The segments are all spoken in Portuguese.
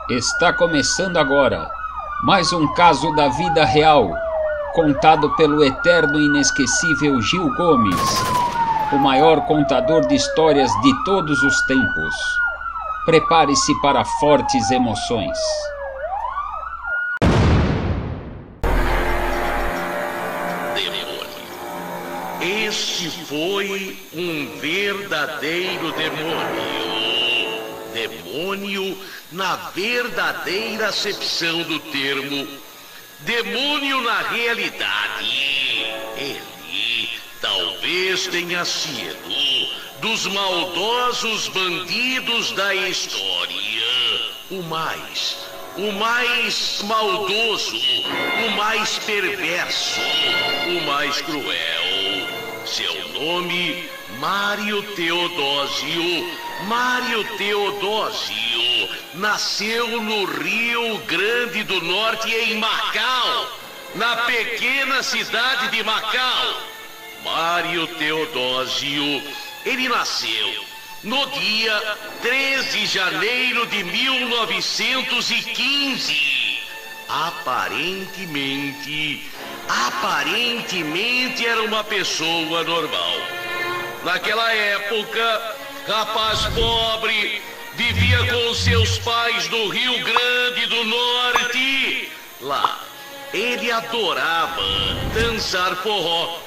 Está começando agora mais um caso da vida real, contado pelo eterno e inesquecível Gil Gomes, o maior contador de histórias de todos os tempos. Prepare-se para fortes emoções. Este foi um verdadeiro demônio. Demônio na verdadeira acepção do termo. Demônio na realidade. Ele talvez tenha sido dos maldosos bandidos da história. O mais maldoso, o mais perverso, o mais cruel. Seu nome, Mário Teodósio. Mário Teodósio nasceu no Rio Grande do Norte, em Macau, na pequena cidade de Macau. Mário Teodósio, ele nasceu no dia 3 de janeiro de 1915. Aparentemente era uma pessoa normal. Naquela época, rapaz pobre, vivia com seus pais no Rio Grande do Norte. Lá, ele adorava dançar forró.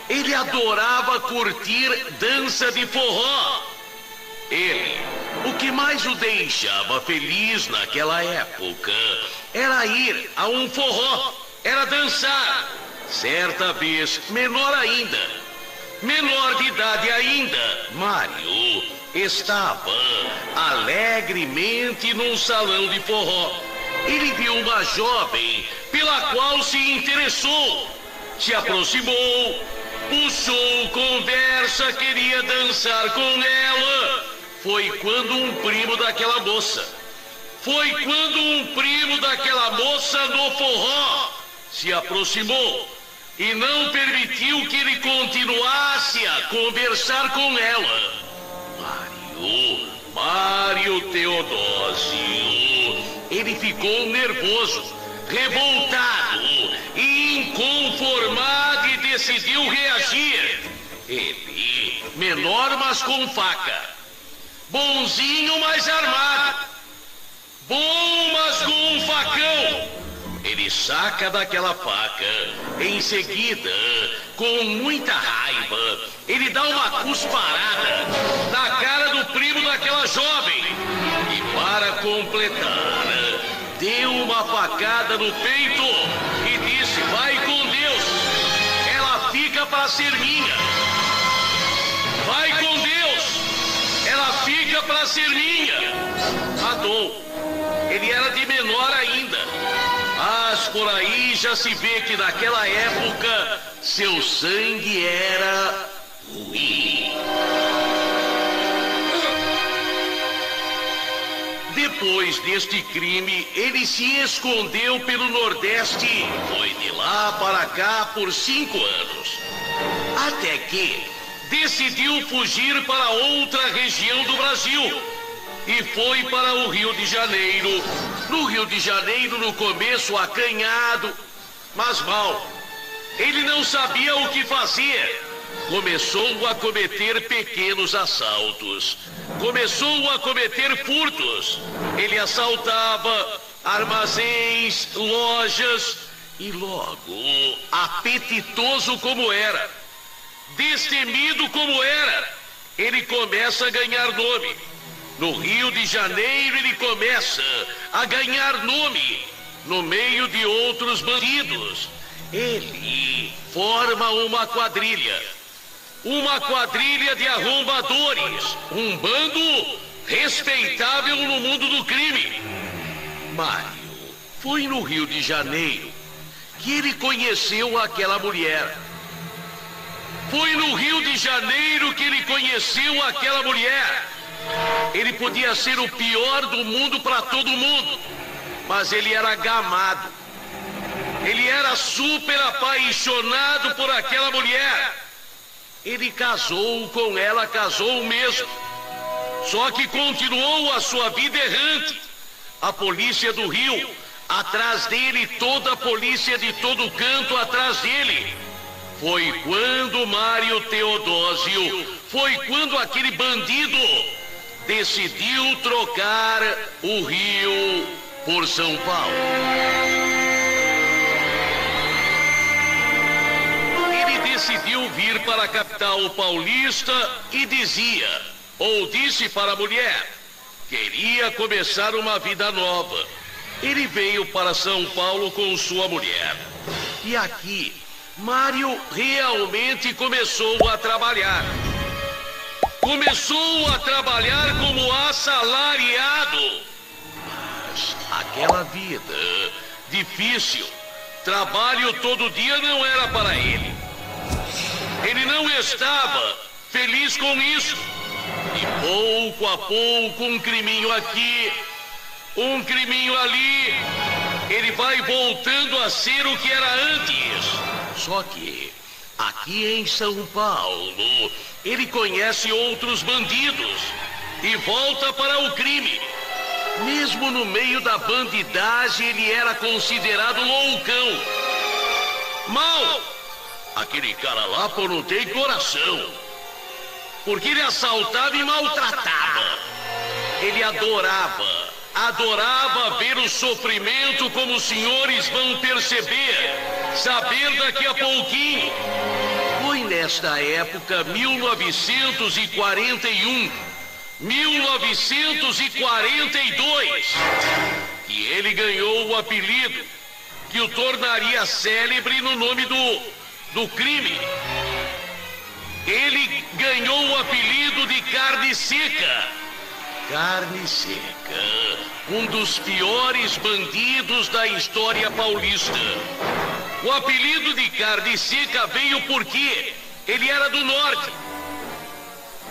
Ele adorava curtir dança de forró. O que mais o deixava feliz naquela época era ir a um forró, era dançar. Certa vez, menor de idade ainda, Mário estava alegremente num salão de forró. Ele viu uma jovem pela qual se interessou, se aproximou, puxou conversa, queria dançar com ela. Foi quando um primo daquela moça no forró se aproximou e não permitiu que ele continuasse a conversar com ela. Mário Teodósio, ele ficou nervoso, revoltado e inconformado e decidiu reagir. Ele, menor mas com faca, bonzinho mas armado, bom mas com um facão. Ele saca daquela faca. Em seguida, com muita raiva, ele dá uma cusparada na cara do primo daquela jovem. E para completar, deu uma facada no peito e disse: vai com Deus, ela fica para ser minha. Vai com Deus, ela fica para ser minha. Matou. Ele era de menor ainda. Mas por aí já se vê que naquela época seu sangue era ruim. Depois deste crime, ele se escondeu pelo Nordeste. Foi de lá para cá por 5 anos. Até que decidiu fugir para outra região do Brasil. E foi para o Rio de Janeiro. No Rio de Janeiro, no começo, acanhado, mas mal. Ele não sabia o que fazer. Começou a cometer pequenos assaltos. Começou a cometer furtos. Ele assaltava armazéns, lojas. E logo, apetitoso como era, destemido como era, ele começa a ganhar nome. No Rio de Janeiro ele começa a ganhar nome no meio de outros bandidos. Ele forma uma quadrilha de arrombadores, um bando respeitável no mundo do crime. Mário, foi no Rio de Janeiro que ele conheceu aquela mulher. Foi no Rio de Janeiro que ele conheceu aquela mulher. Ele podia ser o pior do mundo para todo mundo, mas ele era gamado. Ele era super apaixonado por aquela mulher. Ele casou com ela, casou mesmo. Só que continuou a sua vida errante. a polícia do Rio, atrás dele, toda a polícia de todo canto atrás dele. Foi quando Mário Teodósio, foi quando aquele bandido decidiu trocar o Rio por São Paulo. Ele decidiu vir para a capital paulista e disse para a mulher, queria começar uma vida nova. Ele veio para São Paulo com sua mulher. E aqui, Mário realmente começou a trabalhar. Começou a trabalhar como assalariado. Mas aquela vida difícil, trabalho todo dia não era para ele. Ele não estava feliz com isso. E pouco a pouco, um criminho aqui, um criminho ali, ele vai voltando a ser o que era antes. Só que aqui em São Paulo, ele conhece outros bandidos e volta para o crime. Mesmo no meio da bandidagem, ele era considerado loucão. Mal! Aquele cara lá, pô, não tem coração. Porque ele assaltava e maltratava. Ele adorava ver o sofrimento, como os senhores vão perceber, saber daqui a pouquinho. Foi nesta época, 1941, 1942, que ele ganhou o apelido que o tornaria célebre no nome do crime. Ele ganhou o apelido de Carne Seca. Carne Seca, um dos piores bandidos da história paulista. O apelido de Carne Seca veio porque ele era do norte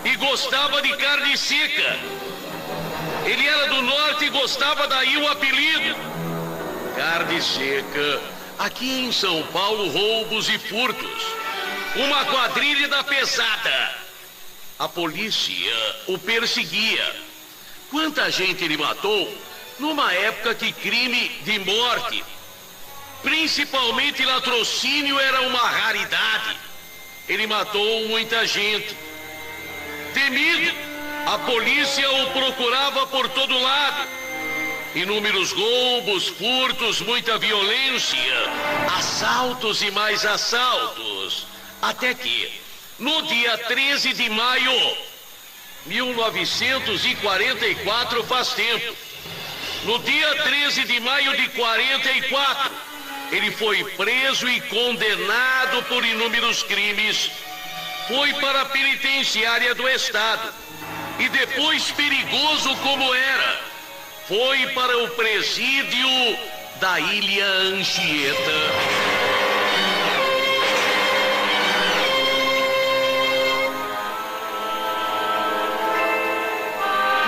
e gostava de carne seca. Ele era do norte e gostava, daí o apelido. Carne Seca. Aqui em São Paulo, roubos e furtos. Uma quadrilha da pesada. A polícia o perseguia. Quanta gente ele matou numa época que crime de morte, principalmente latrocínio, era uma raridade. Ele matou muita gente. Temido, a polícia o procurava por todo lado. Inúmeros roubos, furtos, muita violência, assaltos e mais assaltos. Até que, no dia 13 de maio, 1944, faz tempo. No dia 13 de maio de 44, ele foi preso e condenado por inúmeros crimes. Foi para a penitenciária do estado. E depois, perigoso como era, foi para o presídio da Ilha Anchieta.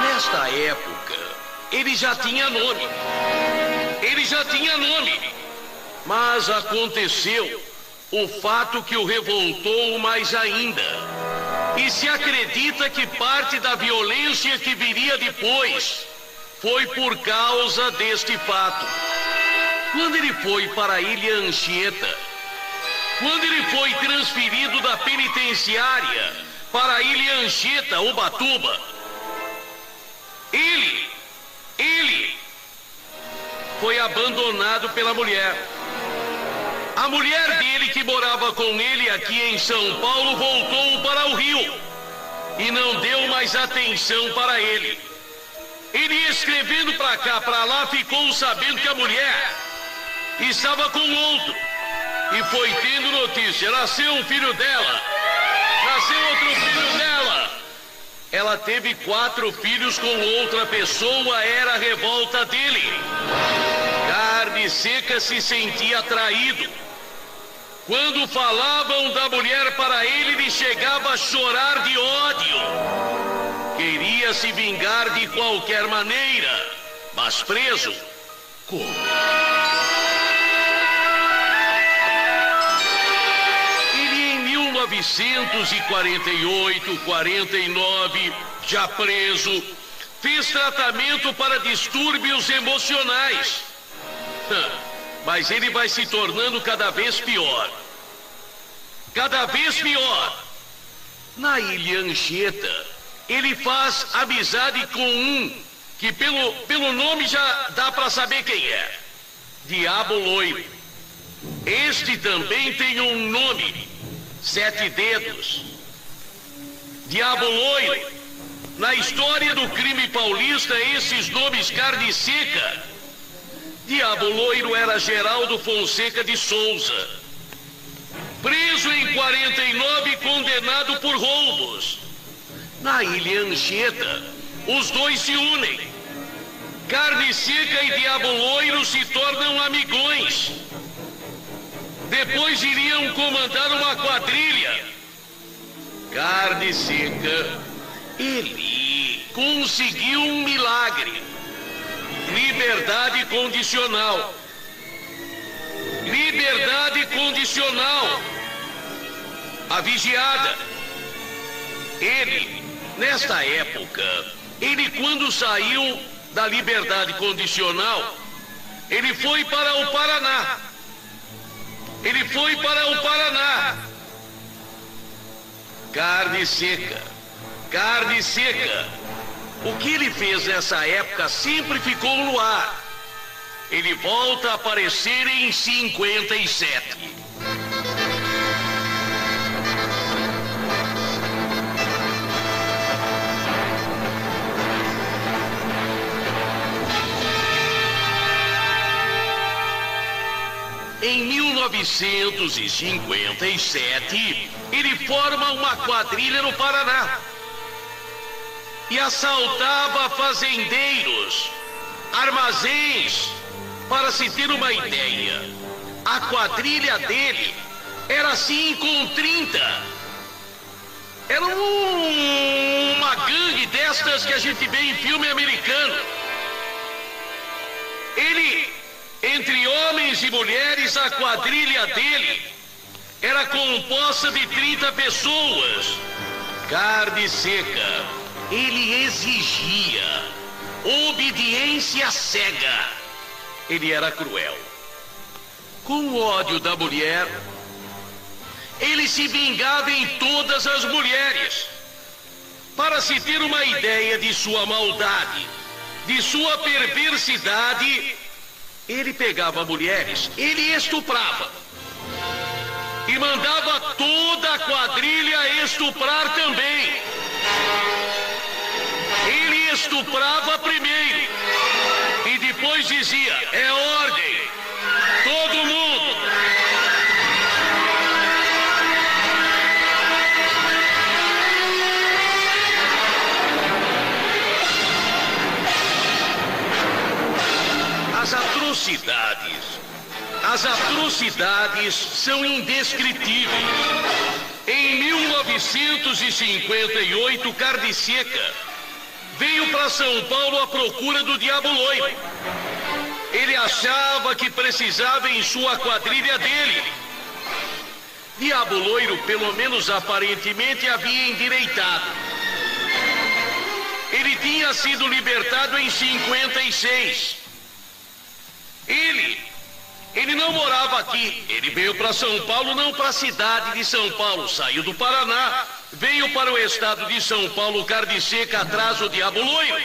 Nesta época, ele já tinha nome. Mas aconteceu o fato que o revoltou mais ainda. E se acredita que parte da violência que viria depois foi por causa deste fato. Quando ele foi para a Ilha Anchieta, quando ele foi transferido da penitenciária para a Ilha Anchieta, Ubatuba, ele foi abandonado pela mulher. A mulher dele, que morava com ele aqui em São Paulo, voltou para o Rio e não deu mais atenção para ele. Ele, escrevendo para cá, para lá, ficou sabendo que a mulher estava com outro e foi tendo notícia. Nasceu um filho dela, nasceu outro filho dela. Ela teve 4 filhos com outra pessoa, era a revolta dele. Carne Seca se sentia traído. Quando falavam da mulher para ele, ele chegava a chorar de ódio. Queria se vingar de qualquer maneira, mas preso, como? Ele, em 1948, 49, já preso, fez tratamento para distúrbios emocionais. Mas ele vai se tornando cada vez pior. Cada vez pior. Na Ilha Anchieta, ele faz amizade com um que pelo nome já dá para saber quem é. Diabo Loiro. Este também tem um nome, 7 dedos. Diabo Loiro. Na história do crime paulista, esses nomes carne seca. Diabo Loiro era Geraldo Fonseca de Souza. Preso em 49 e condenado por roubos. Na Ilha Anchieta, os dois se unem. Carne Seca e Diabo Loiro se tornam amigões. Depois iriam comandar uma quadrilha. Carne Seca, ele conseguiu um milagre. Liberdade condicional. Liberdade condicional. A vigiada. Ele, nesta época, quando saiu da liberdade condicional, ele foi para o Paraná. Ele foi para o Paraná. Carne Seca. Carne Seca. O que ele fez nessa época sempre ficou no ar. Ele volta a aparecer em 57. Em 1957, ele forma uma quadrilha no Paraná e assaltava fazendeiros, armazéns. Para se ter uma ideia, a quadrilha dele era assim com 30. Era uma gangue destas que a gente vê em filme americano. Ele, entre homens e mulheres, a quadrilha dele era composta de 30 pessoas. Carne Seca, ele exigia obediência cega. Ele era cruel. Com o ódio da mulher, ele se vingava em todas as mulheres. Para se ter uma ideia de sua maldade, de sua perversidade, ele pegava mulheres, ele estuprava. E mandava toda a quadrilha estuprar também. Ele estuprava primeiro. E depois dizia, é ordem. Todo mundo. As atrocidades são indescritíveis. Em 1958, Carne Seca veio para São Paulo à procura do Diabo Loiro. Ele achava que precisava em sua quadrilha dele. Diabo Loiro, pelo menos aparentemente, havia endireitado. Ele tinha sido libertado em 56. Ele não morava aqui. Ele veio para São Paulo, não para a cidade de São Paulo. Saiu do Paraná, veio para o estado de São Paulo, Carne Seca, atrás do Diabo Loiro,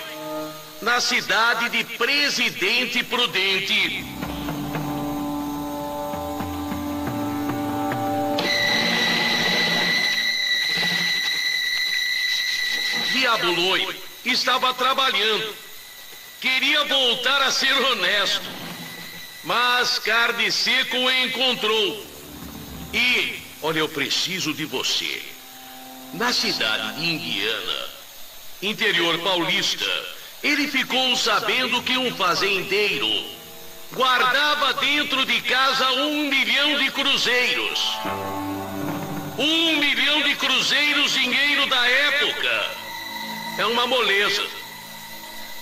na cidade de Presidente Prudente. Diabo Loiro estava trabalhando. Queria voltar a ser honesto. Mas Carne Seca o encontrou. E, olha, eu preciso de você. Na cidade de Indiana, interior paulista, ele ficou sabendo que um fazendeiro guardava dentro de casa 1 milhão de cruzeiros. 1 milhão de cruzeiros, dinheiro da época. É uma moleza.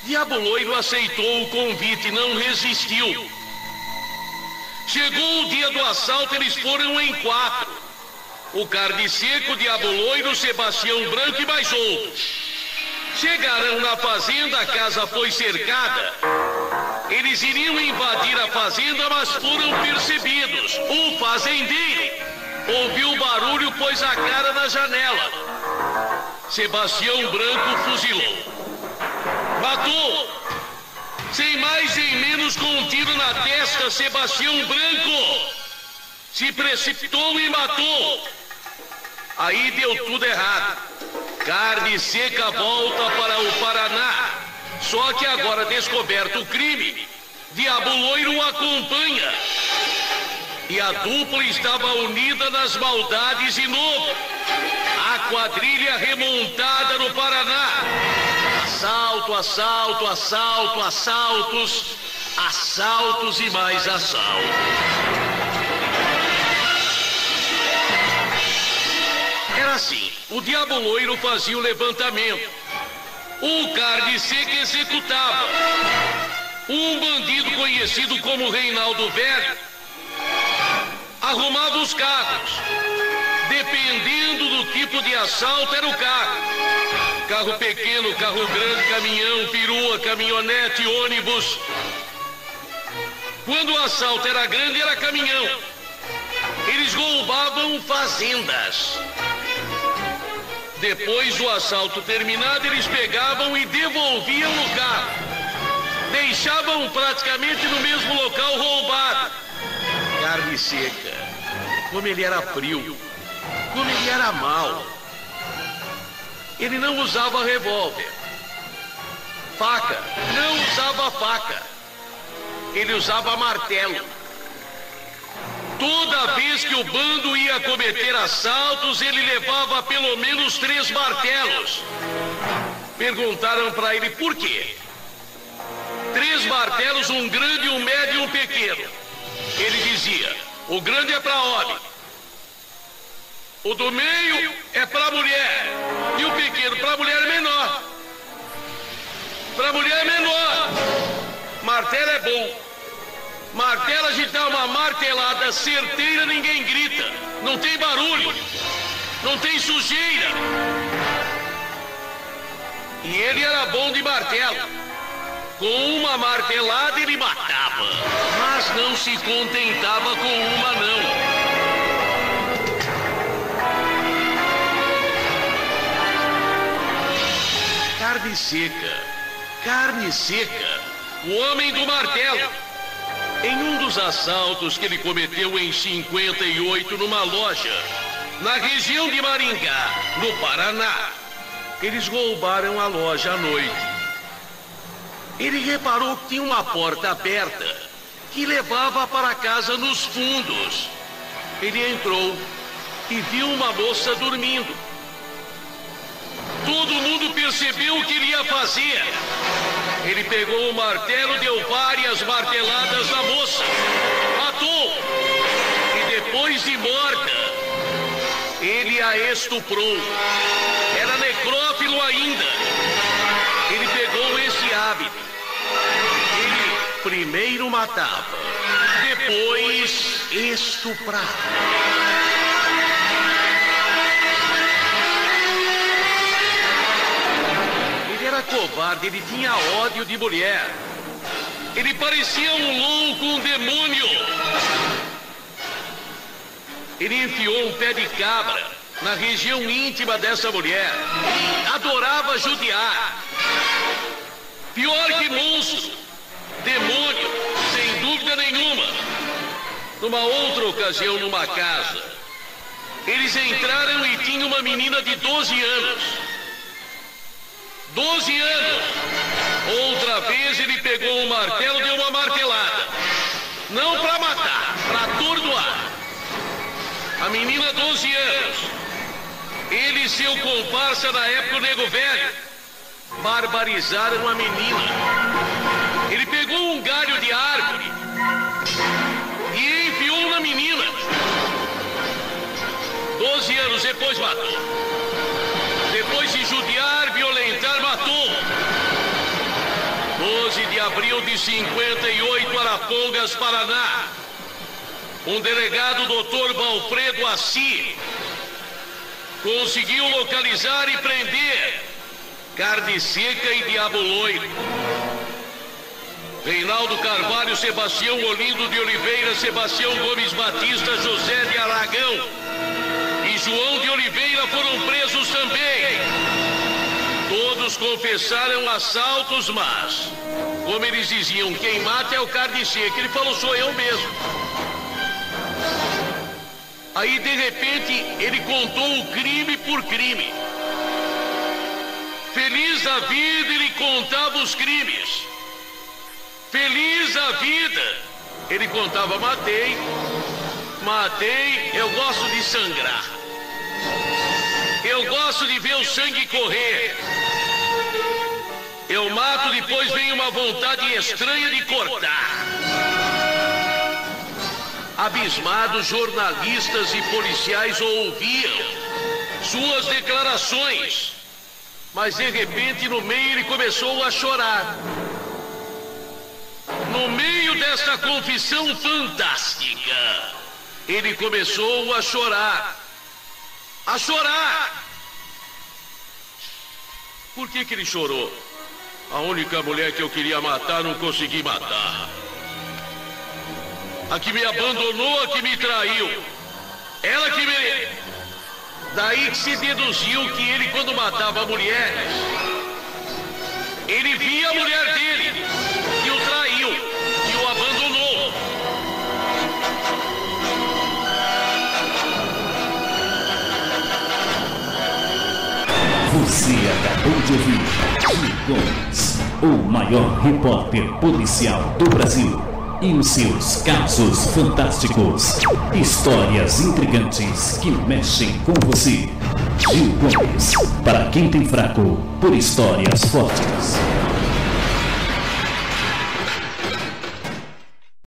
Diabo Loiro aceitou o convite, não resistiu. Chegou o dia do assalto, eles foram em 4. O Carne Seca, o Diabo Loiro, Sebastião Branco e mais outros. Chegaram na fazenda, a casa foi cercada. Eles iriam invadir a fazenda, mas foram percebidos. O fazendeiro ouviu o barulho, pôs a cara na janela. Sebastião Branco fuzilou. Matou. Sem mais nem menos, com um tiro na testa, Sebastião Branco se precipitou e matou. Aí deu tudo errado. Carne Seca volta para o Paraná. Só que agora, descoberto o crime, Diabo Loiro o acompanha. E a dupla estava unida nas maldades de novo. A quadrilha remontada no Paraná. Assalto, assalto, assalto, assaltos. Assaltos e mais assaltos. Era assim, o Diabo Loiro fazia o levantamento. O Carne Seca executava. Um bandido conhecido como Reinaldo Velho arrumava os carros. Dependendo do tipo de assalto, era o carro. Carro pequeno, carro grande, caminhão, perua, caminhonete, ônibus. Quando o assalto era grande, era caminhão. Eles roubavam fazendas. Depois do assalto terminado, eles pegavam e devolviam o carro. Deixavam praticamente no mesmo local roubado. Carne Seca, como ele era frio, como ele era mau. Ele não usava revólver. Faca, não usava faca. Ele usava martelo. Toda vez que o bando ia cometer assaltos, ele levava pelo menos 3 martelos. Perguntaram para ele por quê. 3 martelos, um grande, um médio e um pequeno. Ele dizia, o grande é para homem. O do meio é para mulher. E o pequeno para mulher menor. Para mulher menor. Martelo é bom. Martelo, a gente dá uma martelada certeira, ninguém grita. Não tem barulho. Não tem sujeira. E ele era bom de martelo. Com uma martelada ele matava. Mas não se contentava com uma, não. Carne Seca. Carne Seca. O homem do martelo. Em um dos assaltos que ele cometeu em 58 numa loja, na região de Maringá, no Paraná, eles roubaram a loja à noite. Ele reparou que tinha uma porta aberta que levava para casa nos fundos. Ele entrou e viu uma moça dormindo. Todo mundo percebeu o que ele ia fazer. Ele pegou o martelo, deu várias marteladas na moça, matou. E depois de morta, ele a estuprou. Era necrófilo ainda. Ele pegou esse hábito. Ele primeiro matava, depois estuprava. Covarde, ele tinha ódio de mulher. Ele parecia um louco, um demônio. Ele enfiou um pé de cabra na região íntima dessa mulher. Adorava judiar. Pior que monstro, demônio, sem dúvida nenhuma. Numa outra ocasião, numa casa, eles entraram e tinha uma menina de 12 anos. 12 anos. Outra vez ele pegou um martelo e deu uma martelada. Não para matar, para atordoar. A menina, 12 anos. Ele e seu comparsa na época, o Nego Velho, barbarizaram a menina. Ele pegou um galho de árvore e enfiou na menina. 12 anos depois matou. Depois de judiar, violentar, matou. 12 de abril de 58, Arapongas, Paraná. Um delegado, Dr. Valfredo Assi, conseguiu localizar e prender Carne Seca e Diabo Loiro. Reinaldo Carvalho, Sebastião Olindo de Oliveira, Sebastião Gomes Batista, José de Aragão e João de Oliveira foram presos também. Todos confessaram assaltos, mas, como eles diziam, quem mata é o Carne Seca. Ele falou, sou eu mesmo. Aí, de repente, ele contou o crime por crime. Feliz da vida, ele contava os crimes. Feliz a vida. Ele contava, matei, eu gosto de sangrar. Eu gosto de ver o sangue correr. Eu mato, depois vem uma vontade estranha de cortar. Abismados, jornalistas e policiais ouviam suas declarações. Mas de repente, no meio, ele começou a chorar. No meio desta confissão fantástica, ele começou a chorar. A chorar! Por que ele chorou? A única mulher que eu queria matar, não consegui matar. A que me abandonou, a que me traiu. Ela que me... Daí que se deduziu que ele, quando matava mulheres, ele via a mulher dele, que o traiu, que o abandonou. Você acabou de ouvir Gil Gomes, o maior repórter policial do Brasil. E os seus casos fantásticos. Histórias intrigantes que mexem com você. Gil Gomes, para quem tem fraco por histórias fortes.